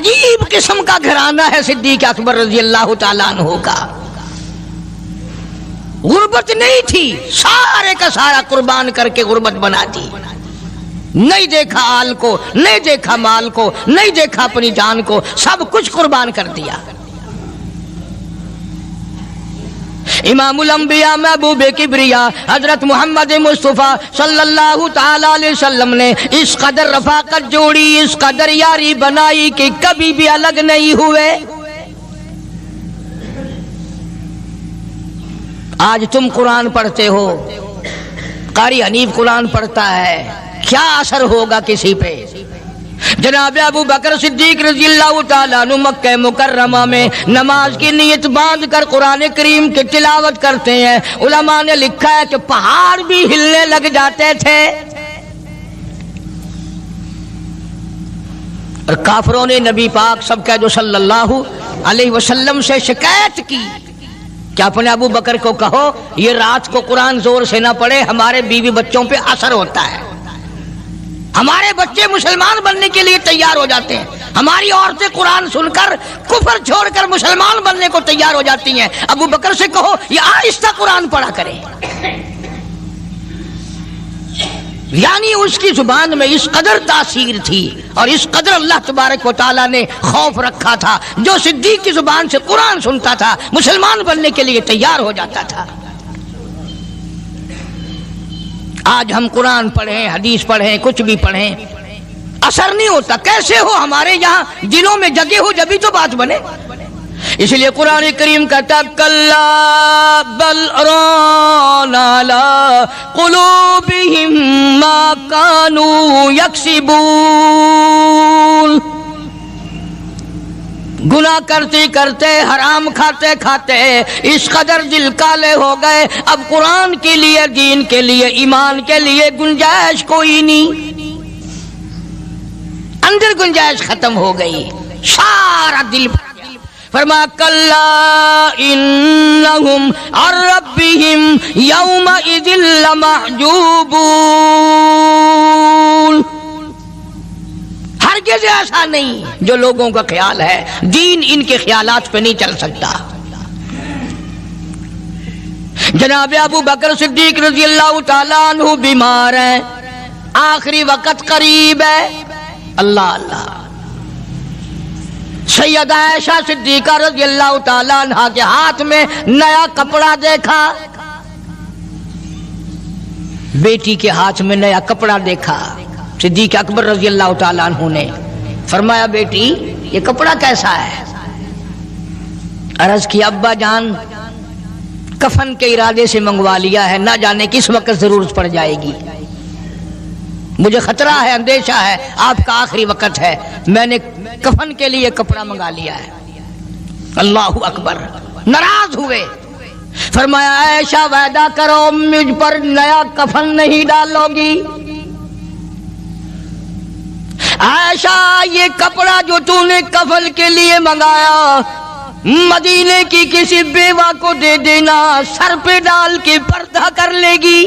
عجیب قسم کا گھرانہ ہے صدیق اکبر رضی اللہ تعالیٰ عنہ کا. غربت نہیں تھی، سارے کا سارا قربان کر کے غربت بنا دی. نہیں دیکھا آل کو، نہیں دیکھا مال کو، نہیں دیکھا اپنی جان کو، سب کچھ قربان کر دیا. امام الانبیاء محبوب کبریا حضرت محمد مصطفیٰ صلی اللہ تعالی علیہ وسلم نے اس قدر رفاقت جوڑی، اس قدر یاری بنائی کہ کبھی بھی الگ نہیں ہوئے. آج تم قرآن پڑھتے ہو، قاری حنیف قرآن پڑھتا ہے، کیا اثر ہوگا کسی پہ؟ جناب ابو بکر صدیق رضی اللہ تعالیٰ عنہ مکہ مکرمہ میں نماز کی نیت باندھ کر قرآن کریم کی تلاوت کرتے ہیں. علماء نے لکھا ہے کہ پہاڑ بھی ہلنے لگ جاتے تھے. اور کافروں نے نبی پاک سب کا جو صلی اللہ علیہ وسلم سے شکایت کی کہ اپنے ابو بکر کو کہو یہ رات کو قرآن زور سے نہ پڑھے، ہمارے بیوی بچوں پہ اثر ہوتا ہے، ہمارے بچے مسلمان بننے کے لیے تیار ہو جاتے ہیں، ہماری عورتیں قرآن سن کر کفر چھوڑ کر مسلمان بننے کو تیار ہو جاتی ہیں، ابو بکر سے کہو یہ آہستہ قرآن پڑھا کرے. یعنی اس کی زبان میں اس قدر تاثیر تھی اور اس قدر اللہ تبارک و تعالیٰ نے خوف رکھا تھا، جو صدیق کی زبان سے قرآن سنتا تھا مسلمان بننے کے لیے تیار ہو جاتا تھا. آج ہم قرآن پڑھیں، حدیث پڑھیں، کچھ بھی پڑھیں، اثر نہیں ہوتا. کیسے ہو؟ ہمارے یہاں دلوں میں جگہ ہو جبھی تو بات بنے. اس لیے قرآن کریم کہتا کلا بل ران علی قلوبہم ما کانوا یکسبون. گناہ کرتے کرتے، حرام کھاتے کھاتے اس قدر دل کالے ہو گئے، اب قرآن کے لیے، دین کے لیے، ایمان کے لیے گنجائش کوئی نہیں، اندر گنجائش ختم ہو گئی، سارا دل بھر گیا. فرمایا کلا انہم عن ربہم یومئذ لمحجوبون. ہرگز ایسا نہیں. جو لوگوں کا خیال ہے دین ان کے خیالات پہ نہیں چل سکتا. جناب ابو بکر صدیق رضی اللہ تعالیٰ عنہ بیمار ہیں، آخری وقت قریب ہے. اللہ اللہ. سیدہ عائشہ صدیقہ رضی اللہ تعالیٰ عنہ کے ہاتھ میں نیا کپڑا دیکھا، بیٹی کے ہاتھ میں نیا کپڑا دیکھا. صدیق اکبر رضی اللہ تعالیٰ عنہ نے فرمایا بیٹی یہ کپڑا کیسا ہے؟ عرض کی ابا جان کفن کے ارادے سے منگوا لیا ہے، نہ جانے کس وقت ضرورت پڑ جائے گی، مجھے خطرہ ہے، اندیشہ ہے، آپ کا آخری وقت ہے، میں نے کفن کے لیے کپڑا منگا لیا ہے. اللہ اکبر. ناراض ہوئے. فرمایا عائشہ وعدہ کرو مجھ پر نیا کفن نہیں ڈالو گی. عائشہ یہ کپڑا جو تو نے کفن کے لیے منگایا مدینے کی کسی بیوہ کو دے دینا، سر پہ ڈال کے پردہ کر لے گی.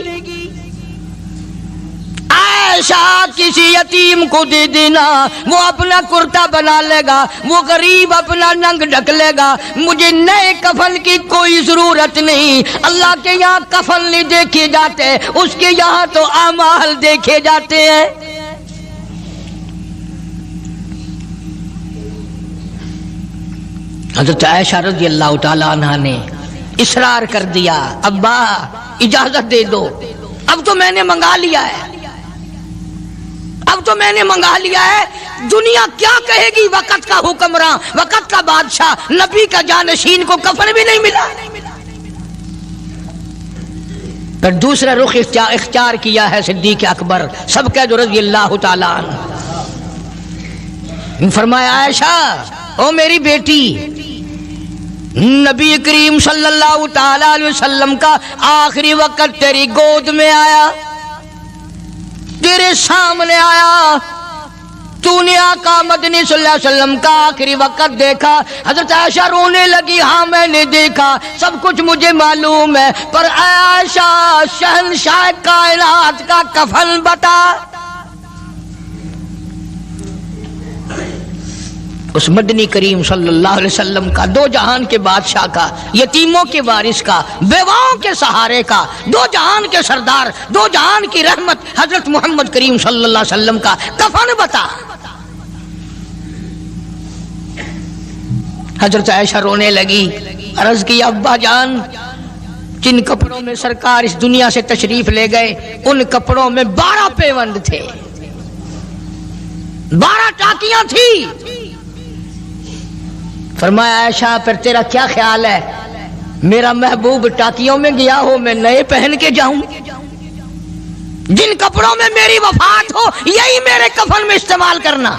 عائشہ کسی یتیم کو دے دینا، وہ اپنا کرتا بنا لے گا، وہ غریب اپنا ننگ ڈھک لے گا، مجھے نئے کفن کی کوئی ضرورت نہیں. اللہ کے یہاں کفن نہیں دیکھے جاتے، اس کے یہاں تو اعمال دیکھے جاتے ہیں. حضرت عائشہ رضی اللہ تعالیٰ عنہ نے اصرار کر دیا، ابا اجازت دے دو، اب تو میں نے منگا لیا ہے، اب تو میں نے منگا لیا ہے، دنیا کیا کہے گی؟ وقت کا حکمراں، وقت کا بادشاہ، نبی کا جانشین کو کفن بھی نہیں ملا. پھر دوسرا رخ اختیار کیا ہے صدیق اکبر سب کا جو رضی اللہ تعالیٰ عنہ. فرمایا عائشہ او میری بیٹی، نبی کریم صلی اللہ تعالی علیہ وسلم کا آخری وقت تیری گود میں آیا، تیرے سامنے آیا، تو نے آقا مدنی صلی اللہ علیہ وسلم کا آخری وقت دیکھا. حضرت عائشہ رونے لگی، ہاں میں نے دیکھا، سب کچھ مجھے معلوم ہے، پر عائشہ شہنشاہ کائنات کا کفن بتا. اس مدنی کریم صلی اللہ علیہ وسلم کا، دو جہان کے بادشاہ کا، یتیموں کے وارث کا، بیواؤں کے سہارے کا، دو جہان کے سردار، دو جہان کی رحمت حضرت محمد کریم صلی اللہ علیہ وسلم کا کفن بتا۔ حضرت عائشہ رونے لگی، عرض کی ابا جان جن کپڑوں میں سرکار اس دنیا سے تشریف لے گئے ان کپڑوں میں 12 پیوند تھے، 12 ٹاکیاں تھی۔ فرمایا عائشہ پھر تیرا کیا خیال ہے، میرا محبوب ٹاکیوں میں گیا ہو میں نئے پہن کے جاؤں؟ جن کپڑوں میں میری وفات ہو یہی میرے کفن میں استعمال کرنا،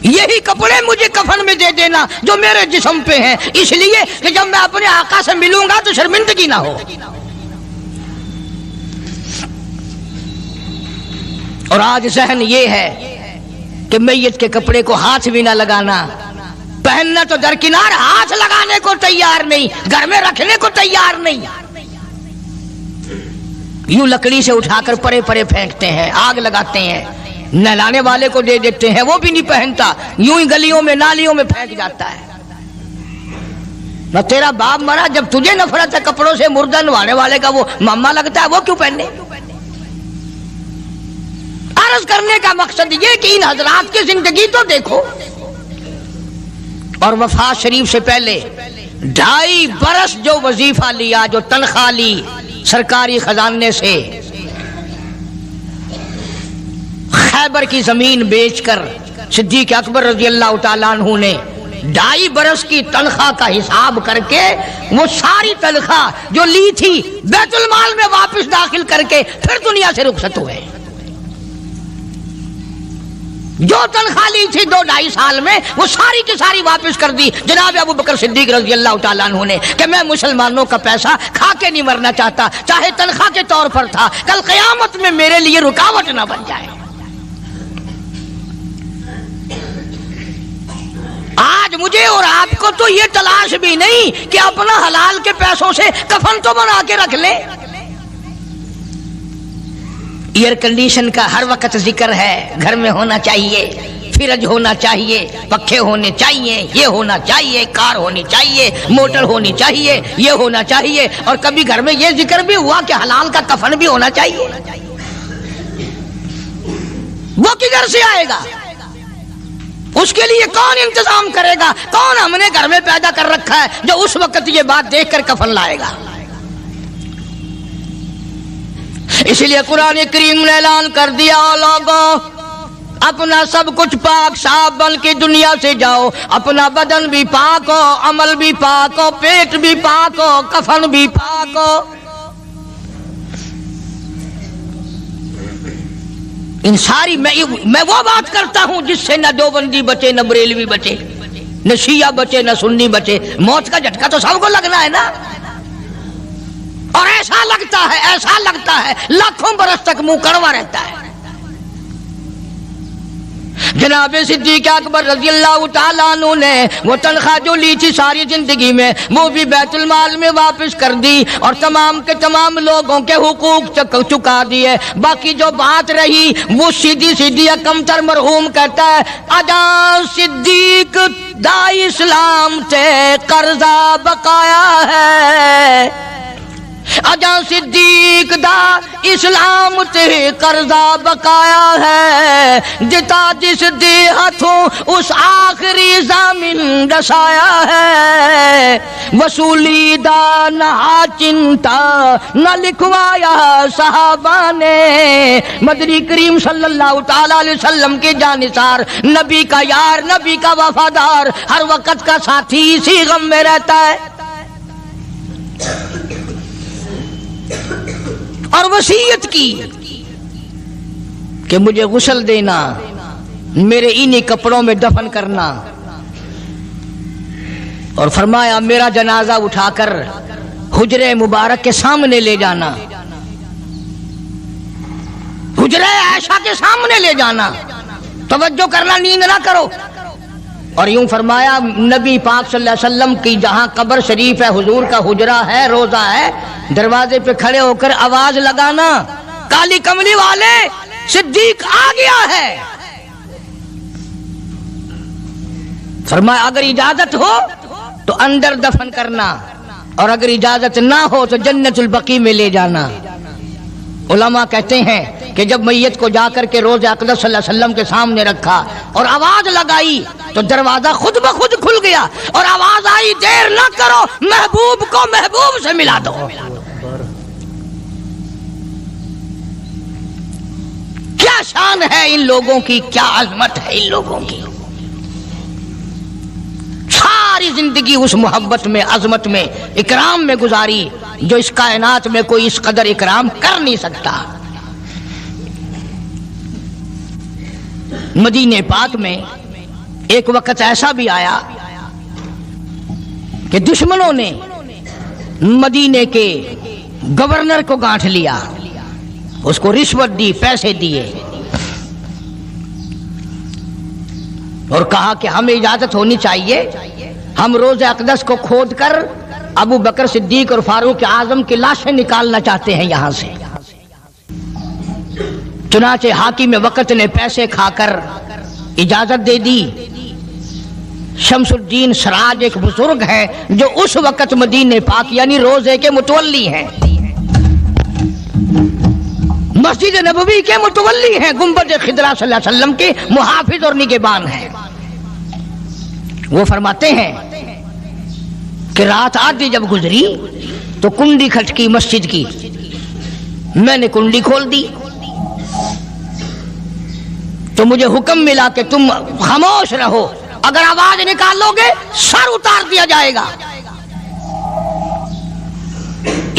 یہی کپڑے مجھے کفن میں دے دینا جو میرے جسم پہ ہیں، اس لیے کہ جب میں اپنے آقا سے ملوں گا تو شرمندگی نہ ہو۔ اور آج ذہن یہ ہے کہ میت کے کپڑے کو ہاتھ بھی نہ لگانا، پہننا تو درکنار، ہاتھ لگانے کو تیار نہیں، گھر میں رکھنے کو تیار نہیں، یوں لکڑی سے اٹھا کر پرے پرے پھینکتے ہیں، آگ لگاتے ہیں، نہلانے والے کو دے دیتے ہیں، وہ بھی نہیں پہنتا، یوں ہی گلیوں میں نالیوں میں پھینک جاتا ہے۔ نہ تیرا باپ مرا، جب تجھے نفرت ہے کپڑوں سے، مردہ نوانے والے کا وہ ماما لگتا ہے، وہ کیوں پہنے؟ عرض کرنے کا مقصد یہ کہ ان حضرات کی زندگی تو دیکھو، اور وفات شریف سے پہلے 2.5 برس جو وظیفہ لیا، جو تنخواہ لی سرکاری خزانے سے، خیبر کی زمین بیچ کر صدیق اکبر رضی اللہ تعالیٰ عنہ نے 2.5 برس کی تنخواہ کا حساب کر کے وہ ساری تنخواہ جو لی تھی بیت المال میں واپس داخل کر کے پھر دنیا سے رخصت ہوئے۔ جو تنخواہ لی تھی 2-2.5 سال میں وہ ساری کی ساری واپس کر دی جناب ابو بکر صدیق رضی اللہ تعالیٰ عنہ نے، کہ میں مسلمانوں کا پیسہ کھا کے نہیں مرنا چاہتا، چاہے تنخواہ کے طور پر تھا، کل قیامت میں میرے لیے رکاوٹ نہ بن جائے۔ آج مجھے اور آپ کو تو یہ تلاش بھی نہیں کہ اپنا حلال کے پیسوں سے کفن تو بنا کے رکھ لیں۔ ایئر کنڈیشن کا ہر وقت ذکر ہے، گھر میں ہونا چاہیے، فریج ہونا چاہیے، پنکھے ہونے چاہیے، یہ ہونا چاہیے، کار ہونی چاہیے، موٹر ہونی چاہیے، یہ ہونا چاہیے، اور کبھی گھر میں یہ ذکر بھی ہوا کہ حلال کا کفن بھی ہونا چاہیے۔ وہ کدھر سے آئے گا؟ اس کے لیے کون انتظام کرے گا؟ کون ہم نے گھر میں پیدا کر رکھا ہے جو اس وقت یہ بات دیکھ کر کفن لائے گا؟ اس لیے قرآن کریم نے اعلان کر دیا، لوگوں اپنا سب کچھ پاک صاف بن کے دنیا سے جاؤ، اپنا بدن بھی پاک ہو، عمل بھی پاک ہو، پیٹ بھی پاک ہو، کفن بھی پاک ہو۔ ان ساری میں وہ بات کرتا ہوں جس سے نہ دیوبندی بچے، نہ بریلوی بچے، نہ شیعہ بچے، نہ سنی بچے۔ موت کا جھٹکا تو سب کو لگنا ہے نا، اور ایسا لگتا ہے لاکھوں برس تک منہ کڑوا رہتا ہے۔ جناب صدیق اکبر رضی اللہ تعالیٰ عنہ نے وہ تنخواہ جو لی تھی ساری زندگی میں وہ بھی بیت المال میں واپس کر دی، اور تمام کے تمام لوگوں کے حقوق چکا دیے۔ باقی جو بات رہی وہ سیدھی کمتر مرحوم کہتا ہے، ادا صدیق دا اسلام تے قرضہ بقایا ہے، اجا صدیق دا اسلام تے قرضہ بقایا ہے، جتا جس دے ہاتھوں اس آخری زمین دسایا ہے، وصولی دا نہ چنتا نہ لکھوایا صحابہ نے۔ مدنی کریم صلی اللہ تعالی علیہ وسلم کے جانثار، نبی کا یار، نبی کا وفادار، ہر وقت کا ساتھی اسی غم میں رہتا ہے، اور وصیت کی کہ مجھے غسل دینا، میرے انہی کپڑوں میں دفن کرنا، اور فرمایا میرا جنازہ اٹھا کر حجرے مبارک کے سامنے لے جانا، حجرے عائشہ کے سامنے لے جانا، توجہ کرنا، نیند نہ کرو۔ اور یوں فرمایا نبی پاک صلی اللہ علیہ وسلم کی جہاں قبر شریف ہے، حضور کا حجرہ ہے، روضہ ہے، دروازے پہ کھڑے ہو کر آواز لگانا، کالی کملی والے صدیق آ گیا ہے۔ فرمایا اگر اجازت ہو تو اندر دفن کرنا، اور اگر اجازت نہ ہو تو جنت البقیع میں لے جانا۔ علماء کہتے ہیں کہ جب میت کو جا کر کے روضہ اقدس صلی اللہ علیہ وسلم کے سامنے رکھا اور آواز لگائی تو دروازہ خود بخود کھل گیا اور آواز آئی دیر نہ کرو، محبوب کو محبوب سے ملا دو۔ کیا شان ہے ان لوگوں کی، کیا عظمت ہے ان لوگوں کی، ساری زندگی اس محبت میں، عظمت میں، اکرام میں گزاری جو اس کائنات میں کوئی اس قدر اکرام کر نہیں سکتا۔ مدینہ پاک میں ایک وقت ایسا بھی آیا کہ دشمنوں نے مدینے کے گورنر کو گانٹھ لیا، اس کو رشوت دی، پیسے دیے، اور کہا کہ ہمیں اجازت ہونی چاہیے، ہم روضہ اقدس کو کھود کر ابو بکر صدیق اور فاروق اعظم کی لاشیں نکالنا چاہتے ہیں یہاں سے۔ چنانچہ حاکم وقت نے پیسے کھا کر اجازت دے دی۔ شمس الدین سراج ایک بزرگ ہے جو اس وقت مدینہ پاک یعنی روضے کے متولی ہیں، مسجد نبوی کے متولی ہیں، گنبد خضرا صلی اللہ علیہ وسلم کے محافظ اور نگہبان ہیں۔ وہ فرماتے ہیں کہ رات آدھی جب گزری تو کنڈی کھٹکی مسجد کی، میں نے کنڈی کھول دی تو مجھے حکم ملا کہ تم خاموش رہو، اگر آواز نکالو گے سر اتار دیا جائے گا۔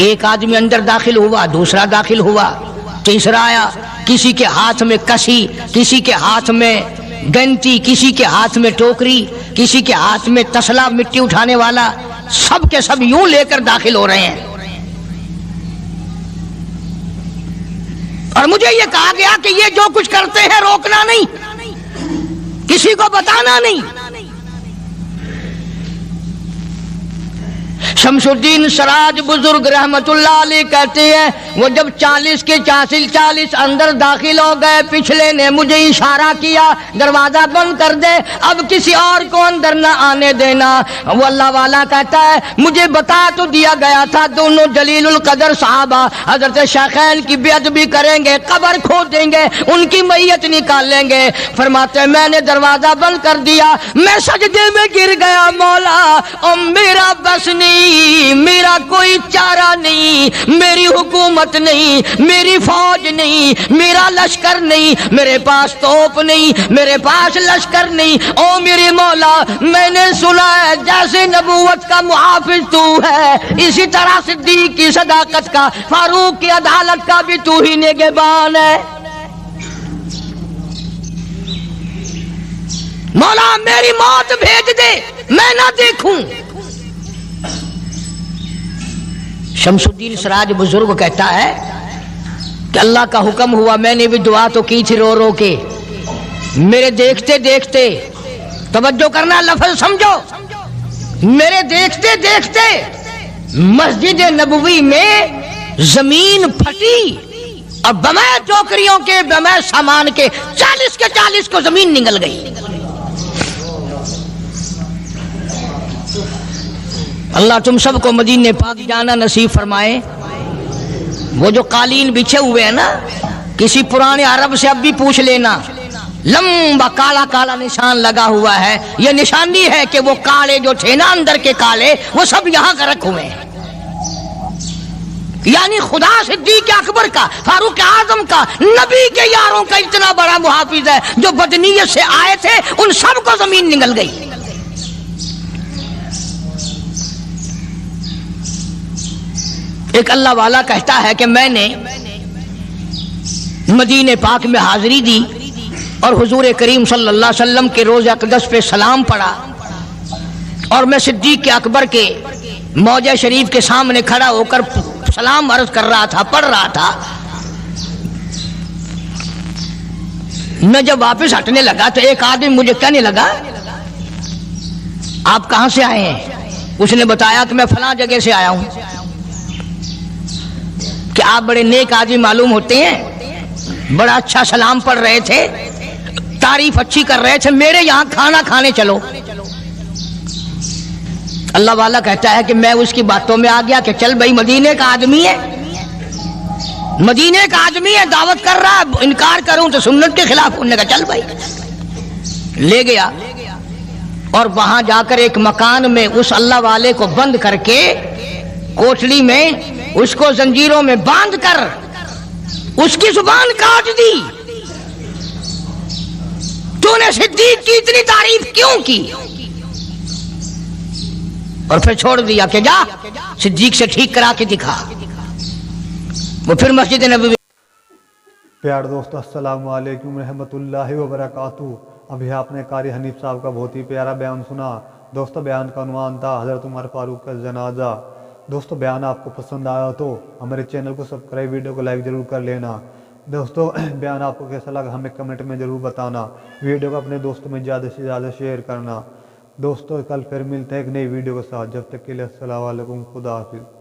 ایک آدمی اندر داخل ہوا، دوسرا داخل ہوا، تیسرا آیا، کسی کے ہاتھ میں کسی، کسی کے ہاتھ میں گنتی، کسی کے ہاتھ میں ٹوکری، کسی کے ہاتھ میں تسلا مٹی اٹھانے والا، سب کے سب یوں لے کر داخل ہو رہے ہیں۔ اور مجھے یہ کہا گیا کہ یہ جو کچھ کرتے ہیں روکنا نہیں، کسی کو بتانا نہیں۔ شمس الدین سراج بزرگ رحمت اللہ علیہ کہتے ہیں وہ جب 40 کے 40 اندر داخل ہو گئے، پچھلے نے مجھے اشارہ کیا دروازہ بند کر دے، اب کسی اور کو اندر نہ آنے دینا۔ وہ اللہ والا کہتا ہے مجھے بتا تو دیا گیا تھا دونوں جلیل القدر صحابہ حضرت شیخین کی بے ادبی کریں گے، قبر کھود دیں گے، ان کی میت نکال لیں گے۔ فرماتے ہیں میں نے دروازہ بند کر دیا، میں سجدے میں گر گیا، مولا او میرا بس نہیں، میرا کوئی چارہ نہیں، میری حکومت نہیں، میری فوج نہیں، میرا لشکر نہیں، میرے پاس توپ نہیں، میرے پاس لشکر نہیں، او میرے مولا میں نے سنا ہے جیسے نبوت کا محافظ تو ہے، اسی طرح صدیق کی صداقت کا، فاروق کی عدالت کا بھی تو ہی نگہبان ہے۔ مولا میری موت بھیج دے، میں نہ دیکھوں۔ شمس الدین سراج بزرگ کہتا ہے کہ اللہ کا حکم ہوا، میں نے بھی دعا تو کی تھی رو رو کے، میرے دیکھتے دیکھتے، توجہ کرنا لفظ سمجھو، میرے دیکھتے دیکھتے مسجد نبوی میں زمین پھٹی اور بمے ٹوکریوں کے، بمے سامان کے 40 کے 40 کو زمین نگل گئی۔ اللہ تم سب کو مدینہ پاک جانا نصیب فرمائے۔ وہ جو قالین بچھے ہوئے ہیں نا، کسی پرانے عرب سے اب بھی پوچھ لینا، لمبا کالا کالا نشان لگا ہوا ہے، یہ نشانی ہے کہ وہ کالے جو تھے نا اندر کے کالے، وہ سب یہاں کا رکھ ہوئے ہیں، یعنی خدا صدیق اکبر کا، فاروق اعظم کا، نبی کے یاروں کا اتنا بڑا محافظ ہے، جو بدنیت سے آئے تھے ان سب کو زمین نگل گئی۔ ایک اللہ والا کہتا ہے کہ میں نے مدینہ پاک میں حاضری دی اور حضور کریم صلی اللہ علیہ وسلم کے روضہ اقدس پہ سلام پڑھا، اور میں صدیق اکبر کے موضع شریف کے سامنے کھڑا ہو کر سلام عرض کر رہا تھا، پڑھ رہا تھا۔ میں جب واپس ہٹنے لگا تو ایک آدمی مجھے کہنے لگا آپ کہاں سے آئے ہیں؟ اس نے بتایا کہ میں فلاں جگہ سے آیا ہوں۔ کہ آپ بڑے نیک آدمی معلوم ہوتے ہیں، بڑا اچھا سلام پڑھ رہے تھے، تعریف اچھی کر رہے تھے، میرے یہاں کھانا کھانے چلو۔ اللہ والا کہتا ہے کہ میں اس کی باتوں میں آ گیا کہ چل بھائی مدینے کا آدمی ہے، مدینے کا آدمی ہے، دعوت کر رہا ہے، انکار کروں تو سنت کے خلاف، انہوں نے کہا چل بھائی، لے گیا اور وہاں جا کر ایک مکان میں اس اللہ والے کو بند کر کے کوٹلی میں اس کو زنجیروں میں باندھ کر اس کی زبان کاٹ دی. تو نے صدیق کی اتنی تعریف کیوں کی؟ اور پھر چھوڑ دیا کہ جا صدیق سے ٹھیک کرا کے دکھا. وہ پھر مسجد نبوی. پیار دوست السلام علیکم رحمۃ اللہ وبرکاتہ. ابھی آپ نے قاری حنیف صاحب کا بہت ہی پیارا بیان سنا. دوستو بیان کا عنوان تھا حضرت عمر فاروق کا جنازہ. دوستو بیان آپ کو پسند آیا تو ہمارے چینل کو سبسکرائب، ویڈیو کو لائک ضرور کر لینا. دوستو بیان آپ کو کیسا لگا ہمیں کمنٹ میں ضرور بتانا. ویڈیو کو اپنے دوستوں میں زیادہ سے زیادہ شیئر کرنا. دوستو کل پھر ملتے ہیں ایک نئی ویڈیو کے ساتھ. جب تک کے لیے السلام علیکم، خدا حافظ.